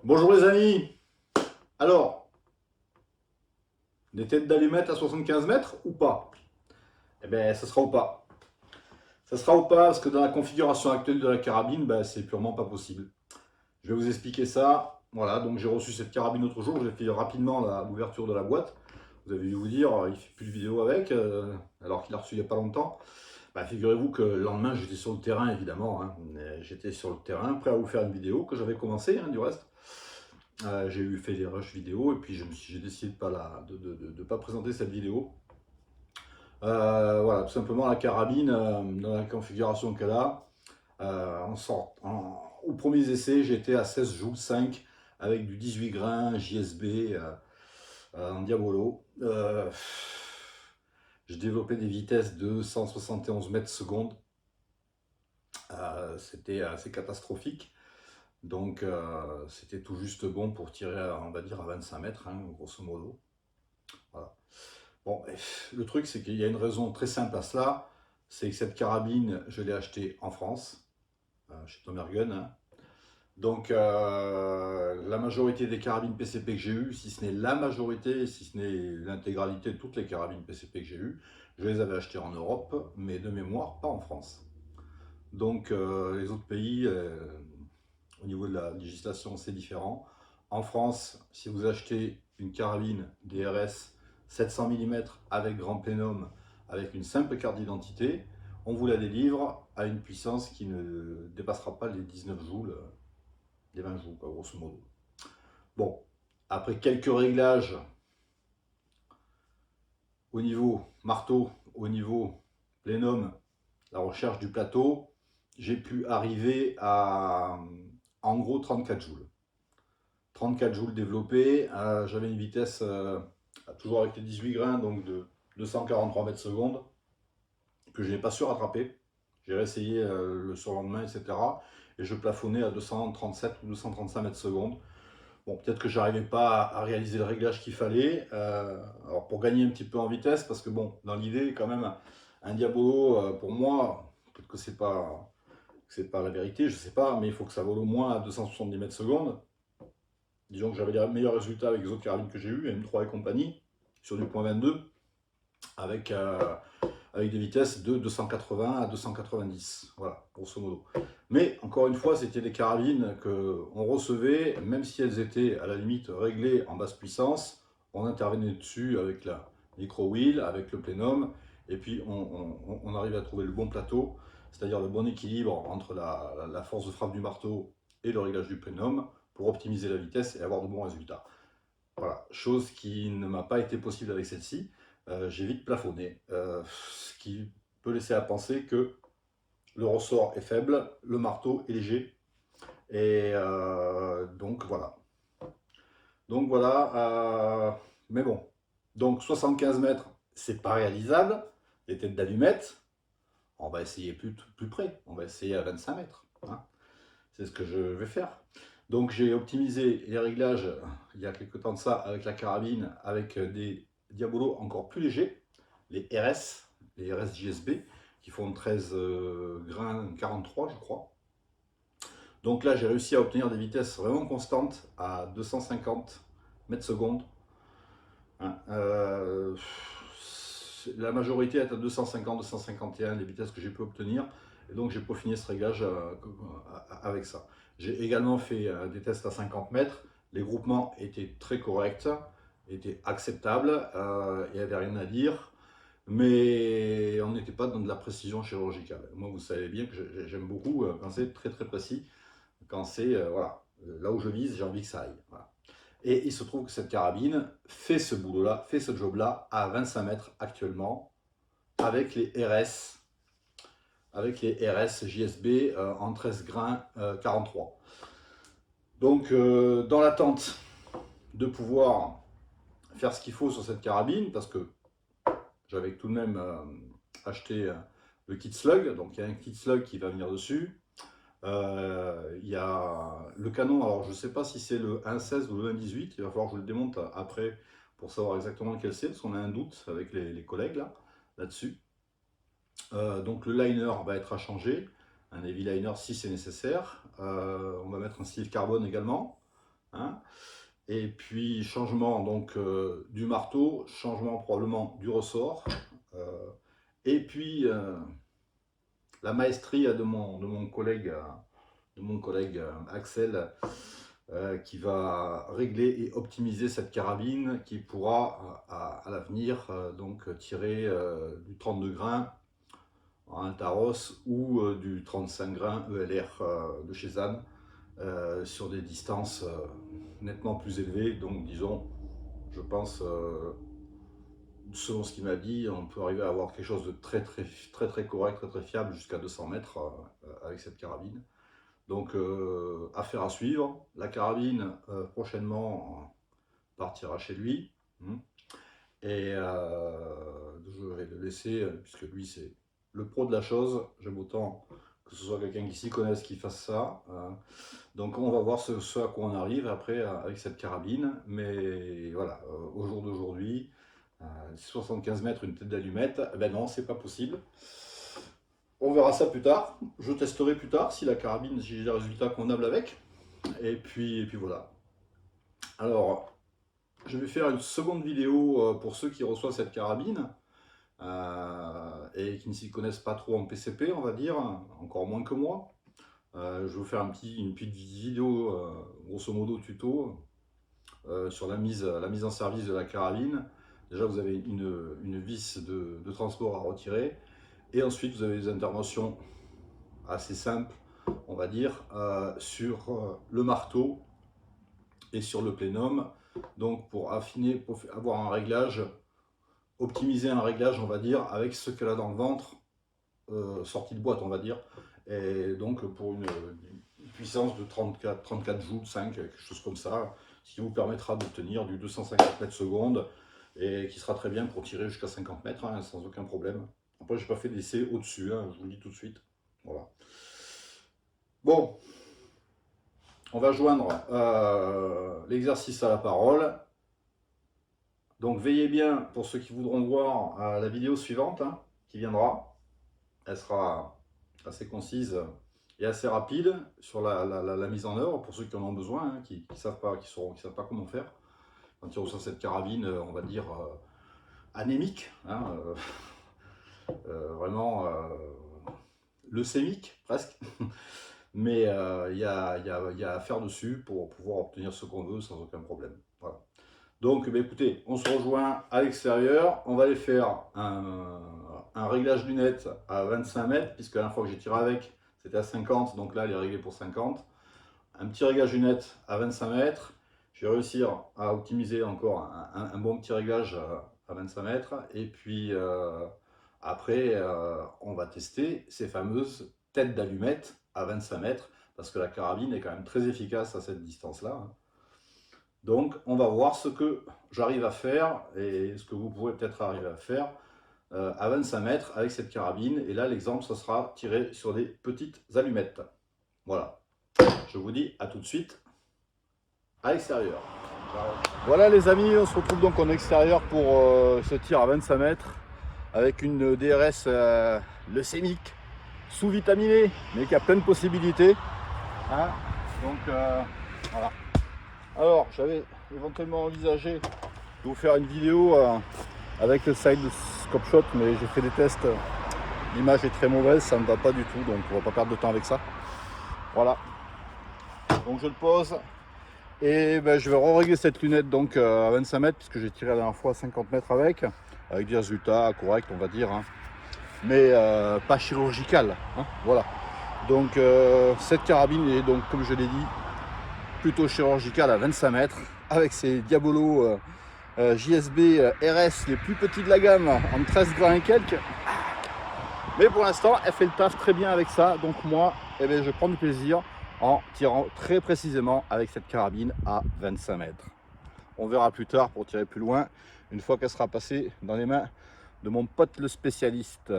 Bonjour les amis. Alors, des têtes d'allumettes à 75 mètres ou pas? Eh bien, ça sera ou pas. Ça sera ou pas parce que dans la configuration actuelle de la carabine, c'est purement pas possible. Je vais vous expliquer ça. Voilà, donc j'ai reçu cette carabine l'autre jour, j'ai fait rapidement l'ouverture de la boîte. Vous avez dû vous dire, il ne fait plus de vidéo avec, alors qu'il l'a reçu il n'y a pas longtemps. Figurez-vous que le lendemain, j'étais sur le terrain, évidemment. J'étais sur le terrain, prêt à vous faire une vidéo que j'avais commencé, du reste. J'ai fait des rushs vidéo et puis j'ai décidé de pas présenter cette vidéo. Voilà, tout simplement la carabine, dans la configuration qu'elle a, aux premiers essais, j'étais à 16 joules 5 avec du 18 grains JSB en Diabolo. J'ai développé des vitesses de 171 mètres secondes. C'était assez catastrophique. Donc c'était tout juste bon pour tirer, on va dire, à 25 mètres, grosso modo. Voilà. Bon, le truc, c'est qu'il y a une raison très simple à cela, c'est que cette carabine, je l'ai achetée en France, chez Tom Ergen. Donc la majorité des carabines PCP que j'ai eues, si ce n'est la majorité, si ce n'est l'intégralité de toutes les carabines PCP que j'ai eues, je les avais achetées en Europe, mais de mémoire, pas en France. Donc les autres pays, au niveau de la législation, c'est différent. En France, si vous achetez une carabine DRS 700 mm avec grand plénum, avec une simple carte d'identité, on vous la délivre à une puissance qui ne dépassera pas les 19 joules, les 20 joules, quoi, grosso modo. Bon, après quelques réglages au niveau marteau, au niveau plénum, la recherche du plateau, j'ai pu arriver à en gros 34 joules. 34 joules développés, j'avais une vitesse toujours avec les 18 grains, donc de 243 mètres secondes, que je n'ai pas su rattraper. J'ai réessayé le surlendemain, etc. Et je plafonnais à 237 ou 235 mètres secondes. Bon, peut-être que j'arrivais pas à réaliser le réglage qu'il fallait. Alors pour gagner un petit peu en vitesse, parce que bon, dans l'idée, quand même, un Diabolo, pour moi, peut-être que c'est pas la vérité, je sais pas, mais il faut que ça vole au moins à 270 mètres secondes. Disons que j'avais les meilleurs résultats avec les autres carabines que j'ai eues, M3 et compagnie, sur du point 22, avec des vitesses de 280 à 290, voilà, grosso modo. Mais encore une fois, c'était des carabines qu'on recevait, même si elles étaient à la limite réglées en basse puissance, on intervenait dessus avec la micro-wheel, avec le plénum, et puis on arrivait à trouver le bon plateau, c'est-à-dire le bon équilibre entre la force de frappe du marteau et le réglage du plénum, pour optimiser la vitesse et avoir de bons résultats. Voilà, chose qui ne m'a pas été possible avec celle-ci. J'ai vite plafonné, ce qui peut laisser à penser que le ressort est faible, le marteau est léger, et donc voilà. Donc voilà, mais bon, donc 75 mètres, c'est pas réalisable, les têtes d'allumettes, on va essayer plus près, on va essayer à 25 mètres, c'est ce que je vais faire. Donc j'ai optimisé les réglages il y a quelques temps de ça avec la carabine, avec des Diabolo encore plus légers, les RS JSB, qui font 13 grains 43 je crois. Donc là j'ai réussi à obtenir des vitesses vraiment constantes à 250 mètres secondes. La majorité est à 250-251 les vitesses que j'ai pu obtenir. Et donc j'ai peaufiné ce réglage avec ça. J'ai également fait des tests à 50 mètres. Les groupements étaient très corrects, étaient acceptables, il n'y avait rien à dire. Mais on n'était pas dans de la précision chirurgicale. Moi, vous savez bien que j'aime beaucoup quand c'est très très précis. Quand c'est, voilà, là où je vise, j'ai envie que ça aille. Voilà. Et il se trouve que cette carabine fait ce boulot-là, fait ce job-là à 25 mètres actuellement, avec les RS, JSB en 13 grains 43. Donc dans l'attente de pouvoir faire ce qu'il faut sur cette carabine, parce que j'avais tout de même acheté le kit slug, donc il y a un kit slug qui va venir dessus. Il y a le canon, alors je ne sais pas si c'est le 1.16 ou le 1.18, il va falloir que je le démonte après pour savoir exactement lequel c'est, parce qu'on a un doute avec les collègues là-dessus. Donc le liner va être à changer, un heavy liner si c'est nécessaire. On va mettre un sleeve carbone également, hein. Et puis changement donc du marteau, changement probablement du ressort. Et puis la maestrie de mon collègue Axel, qui va régler et optimiser cette carabine qui pourra à l'avenir donc tirer du 32 grains en Altaros ou du 35 grains ELR de chez ZAN sur des distances nettement plus élevées. Donc disons, je pense, selon ce qu'il m'a dit, on peut arriver à avoir quelque chose de très correct, très fiable jusqu'à 200 mètres avec cette carabine. Donc affaire à suivre. La carabine prochainement partira chez lui. Et je vais le laisser, puisque lui c'est le pro de la chose. J'aime autant que ce soit quelqu'un qui s'y connaisse qui fasse ça. Donc on va voir ce à quoi on arrive après avec cette carabine. Mais voilà, au jour d'aujourd'hui, 75 mètres, une tête d'allumette, ben non, c'est pas possible. On verra ça plus tard. Je testerai plus tard si la carabine, si j'ai des résultats convenables avec. Et puis voilà. Alors, je vais faire une seconde vidéo pour ceux qui reçoivent cette carabine et qui ne s'y connaissent pas trop en PCP, on va dire, encore moins que moi. Je vais vous faire une petite vidéo, grosso modo tuto, sur la mise en service de la carabine. Déjà, vous avez une vis de transport à retirer. Et ensuite, vous avez des interventions assez simples, on va dire, sur le marteau et sur le plénum. Donc, pour affiner, pour avoir un réglage, optimiser un réglage, on va dire, avec ce qu'elle a dans le ventre, sortie de boîte, on va dire. Et donc, pour une puissance de 34 joules, 5, quelque chose comme ça, ce qui vous permettra d'obtenir du 250 mètres secondes et qui sera très bien pour tirer jusqu'à 50 mètres, hein, sans aucun problème. Après, je n'ai pas fait d'essai au-dessus, hein, je vous le dis tout de suite. Voilà. Bon, on va joindre l'exercice à la parole. Donc, veillez bien pour ceux qui voudront voir la vidéo suivante hein, qui viendra. Elle sera assez concise et assez rapide sur la mise en œuvre pour ceux qui en ont besoin, hein, qui ne savent pas comment faire. Quand ils reçoivent cette carabine, on va dire anémique, hein, vraiment leucémique presque, mais il y a à faire dessus pour pouvoir obtenir ce qu'on veut sans aucun problème. Voilà. Donc écoutez, on se rejoint à l'extérieur, on va aller faire un réglage lunettes à 25 mètres, puisque la dernière fois que j'ai tiré avec, c'était à 50, donc là elle est réglée pour 50. Un petit réglage lunettes à 25 mètres, je vais réussir à optimiser encore un bon petit réglage à 25 mètres, et puis après on va tester ces fameuses têtes d'allumettes à 25 mètres, parce que la carabine est quand même très efficace à cette distance-là. Donc on va voir ce que j'arrive à faire, et ce que vous pourrez peut-être arriver à faire, à 25 mètres avec cette carabine. Et là l'exemple ce sera tiré sur des petites allumettes. Voilà, je vous dis à tout de suite à l'extérieur. Voilà les amis, on se retrouve donc en extérieur pour ce tir à 25 mètres avec une DRS leucémique, sous-vitaminée, mais qui a plein de possibilités hein. Donc voilà. Alors j'avais éventuellement envisagé de vous faire une vidéo avec le side scope shot, mais j'ai fait des tests, l'image est très mauvaise, ça ne va pas du tout, donc on va pas perdre de temps avec ça. Voilà, donc je le pose et ben, je vais régler cette lunette donc à 25 mètres puisque j'ai tiré la dernière fois à 50 mètres avec des résultats corrects on va dire hein. Mais pas chirurgical hein. Voilà, donc cette carabine est donc comme je l'ai dit plutôt chirurgicale à 25 mètres avec ses Diabolo JSB RS les plus petits de la gamme en 13 grains et quelques. Mais pour l'instant elle fait le taf très bien avec ça, donc moi eh bien, je prends du plaisir en tirant très précisément avec cette carabine à 25 mètres. On verra plus tard pour tirer plus loin une fois qu'elle sera passée dans les mains de mon pote le spécialiste.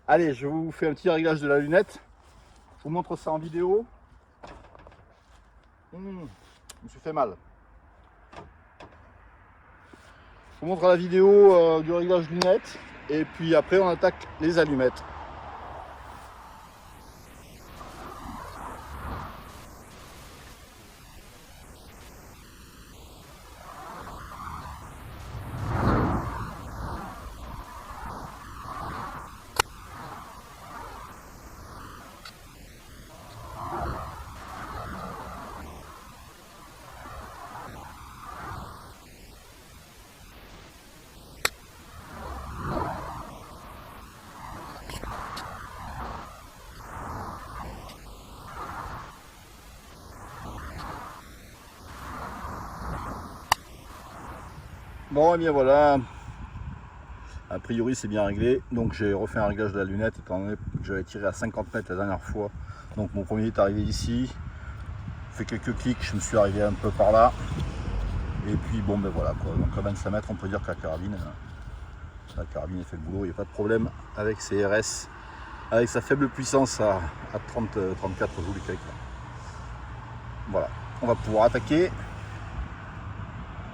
Allez, je vous fais un petit réglage de la lunette, je vous montre ça en vidéo. Je me suis fait mal. Je vous montre la vidéo du réglage lunettes et puis après on attaque les allumettes. Bon, et bien voilà. A priori, c'est bien réglé. Donc, j'ai refait un réglage de la lunette étant donné que j'avais tiré à 50 mètres la dernière fois. Donc, mon premier est arrivé ici. Fait quelques clics, je me suis arrivé un peu par là. Et puis, bon, ben voilà quoi. Donc, à 25 mètres, on peut dire que la carabine a fait le boulot. Il n'y a pas de problème avec ses RS, avec sa faible puissance à 30, 34 joules et quelques. Voilà. On va pouvoir attaquer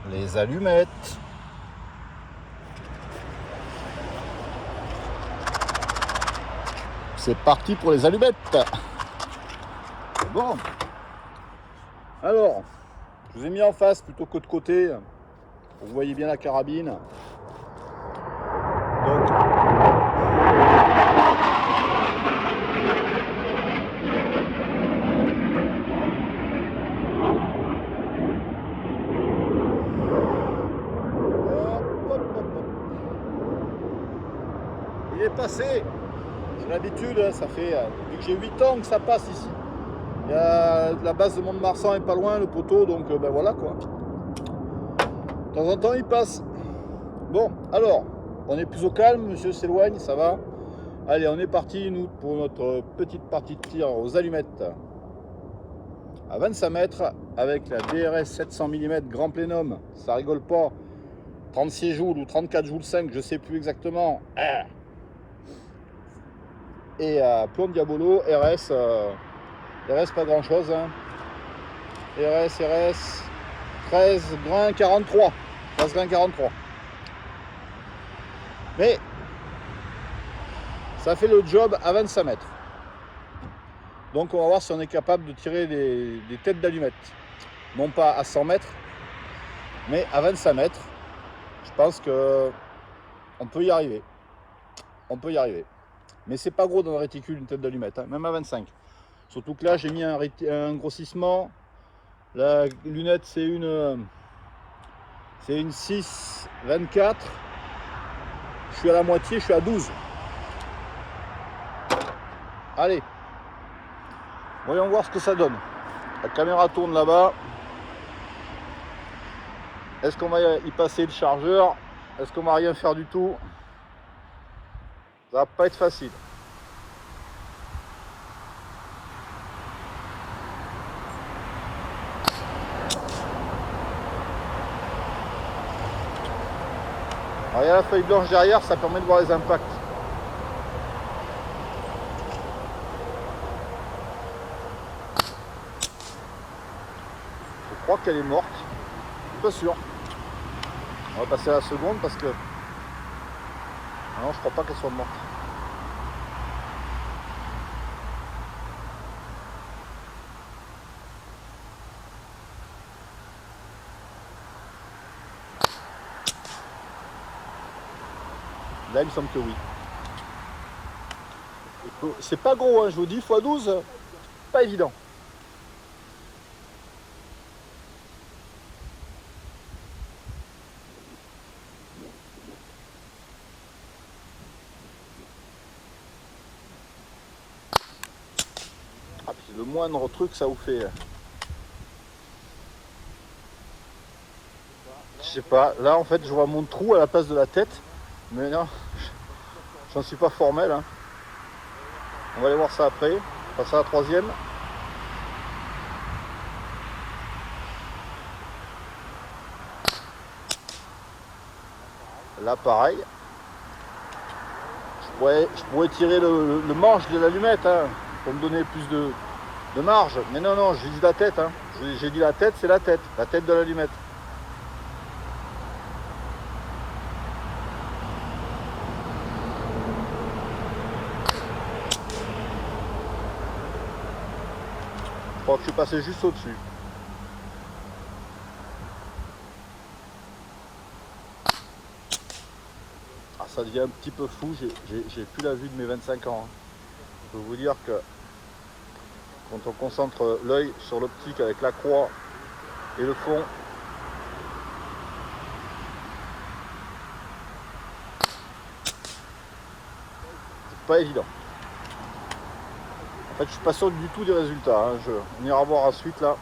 les allumettes. C'est parti pour les allumettes. Bon. Alors, je vous ai mis en face plutôt que de côté. Vous voyez bien la carabine. Donc, il est passé. J'ai l'habitude, ça fait depuis que j'ai 8 ans que ça passe ici. Il y a la base de Mont-de-Marsan est pas loin, le poteau, donc ben voilà quoi. De temps en temps il passe. Bon, alors, on est plus au calme, monsieur s'éloigne, ça va. Allez, on est parti nous pour notre petite partie de tir aux allumettes. À 25 mètres avec la DRS 700 mm grand plénum, ça rigole pas. 36 joules ou 34 joules 5, je sais plus exactement. Et plomb diabolo, RS, RS pas grand chose. Hein. RS, 13 grains 43. 13 grains 43. Mais ça fait le job à 25 mètres. Donc on va voir si on est capable de tirer des têtes d'allumettes. Non pas à 100 mètres, mais à 25 mètres. Je pense qu'on peut y arriver. On peut y arriver. Mais c'est pas gros dans le réticule une tête d'allumette, hein, même à 25. Surtout que là j'ai mis un grossissement. La lunette c'est une 6,24. Je suis à la moitié, je suis à 12. Allez. Voyons voir ce que ça donne. La caméra tourne là-bas. Est-ce qu'on va y passer le chargeur? Est-ce qu'on va rien faire du tout? Ça va pas être facile. Alors il y a la feuille blanche derrière, ça permet de voir les impacts. Je crois qu'elle est morte. Pas sûr. On va passer à la seconde parce que... Non, je crois pas qu'elle soit morte. Là, il me semble que oui. C'est pas gros, hein, je vous dis, x12, pas évident. Ah, puis le moindre truc, ça vous fait... Je sais pas, là en fait je vois mon trou à la place de la tête, mais non, j'en suis pas formel. Hein. On va aller voir ça après, on passe à la troisième. Là pareil, je pourrais tirer le manche de l'allumette hein, pour me donner plus de marge, mais non, non, j'ai dit la tête, hein. J'ai dit la tête, c'est la tête de l'allumette. Je crois que je suis passé juste au-dessus. Ah, ça devient un petit peu flou, j'ai plus la vue de mes 25 ans. Hein. Je peux vous dire que quand on concentre l'œil sur l'optique avec la croix et le fond, c'est pas évident. En fait, je suis pas sûr du tout des résultats. Hein. On ira voir ensuite là.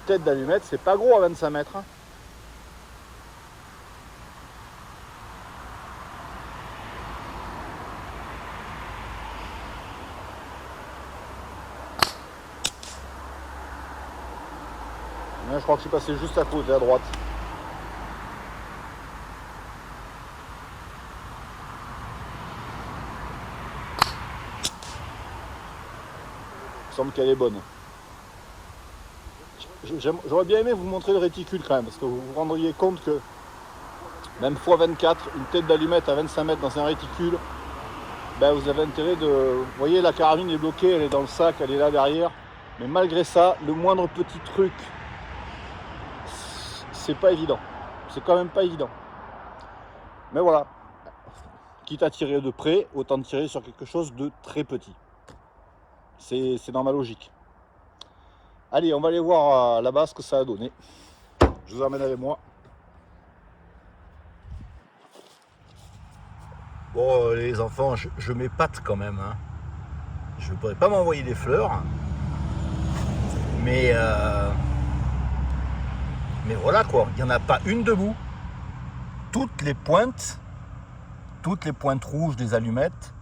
tête d'allumette, c'est pas gros à 25 mètres. Hein. Là, je crois qu'il passait juste à côté, à droite. Il semble qu'elle est bonne. J'aurais bien aimé vous montrer le réticule quand même, parce que vous vous rendriez compte que même x24, une tête d'allumette à 25 mètres dans un réticule, ben vous avez intérêt de... Vous voyez, la carabine est bloquée, elle est dans le sac, elle est là derrière. Mais malgré ça, le moindre petit truc, c'est pas évident. C'est quand même pas évident. Mais voilà. Quitte à tirer de près, autant tirer sur quelque chose de très petit. C'est dans ma logique. Allez, on va aller voir là-bas ce que ça a donné. Je vous emmène avec moi. Bon, les enfants, je m'épate quand même. Hein. Je ne pourrais pas m'envoyer des fleurs. Mais voilà quoi, il n'y en a pas une debout. Toutes les pointes rouges des allumettes,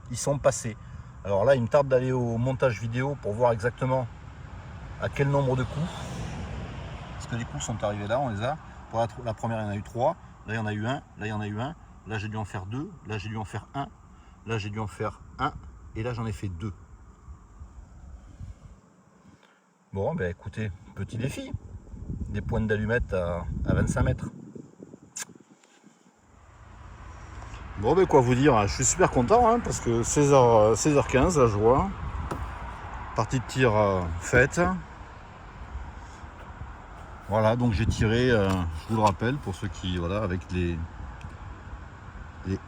ils sont passés. Alors là, il me tarde d'aller au montage vidéo pour voir exactement à quel nombre de coups. Parce que les coups sont arrivés là, on les a. Pour la première, il y en a eu 3. Là, il y en a eu 1. Là, il y en a eu 1. Là, j'ai dû en faire 2. Là, j'ai dû en faire 1. Là, j'ai dû en faire 1. Et là, j'en ai fait 2. Bon, ben écoutez, petit défi. Des pointes d'allumettes à 25 mètres. Bon, ben quoi vous dire, je suis super content hein, parce que 16h15, là je vois. Partie de tir faite. Voilà, donc j'ai tiré, je vous le rappelle, pour ceux qui, voilà, avec les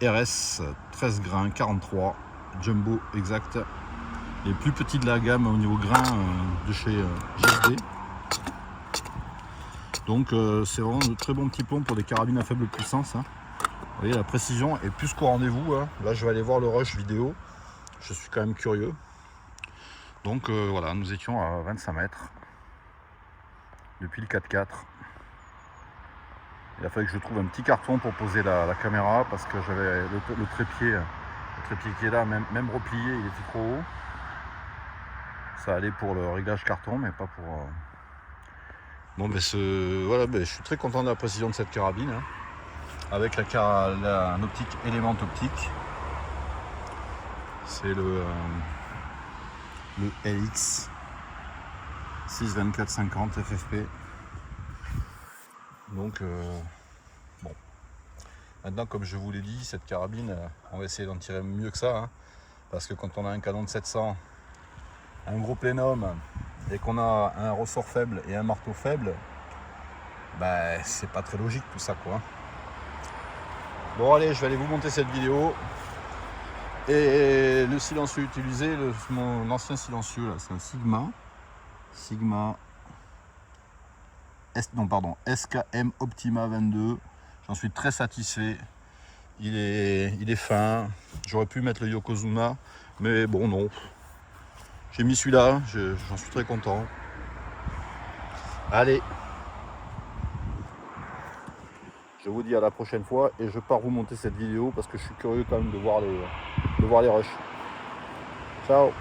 RS 13 grains 43 Jumbo exact, les plus petits de la gamme au niveau grain de chez GSD. Donc c'est vraiment de très bons petits plombs pour des carabines à faible puissance. Hein. Vous voyez, la précision est plus qu'au rendez-vous. Hein. Là, je vais aller voir le rush vidéo. Je suis quand même curieux. Donc voilà, nous étions à 25 mètres depuis le 4x4. Il a fallu que je trouve un petit carton pour poser la caméra parce que j'avais le trépied qui est là, même replié, il était trop haut. Ça allait pour le réglage carton, mais pas pour... Bon, ben voilà, ben, je suis très content de la précision de cette carabine. Hein, avec un optique élément optique. C'est le LX 62450 FFP. Donc bon, maintenant comme je vous l'ai dit, cette carabine on va essayer d'en tirer mieux que ça hein, parce que quand on a un canon de 700, un gros plénum et qu'on a un ressort faible et un marteau faible, bah c'est pas très logique tout ça quoi. Bon allez, je vais aller vous monter cette vidéo. Et le silencieux utilisé, mon ancien silencieux là, c'est un SKM Optima 22. J'en suis très satisfait. Il est fin. J'aurais pu mettre le Yokozuna, mais bon non. J'ai mis celui-là, j'en suis très content. Allez. Je vous dis à la prochaine fois et je pars vous monter cette vidéo parce que je suis curieux quand même de voir les rushs. Ciao.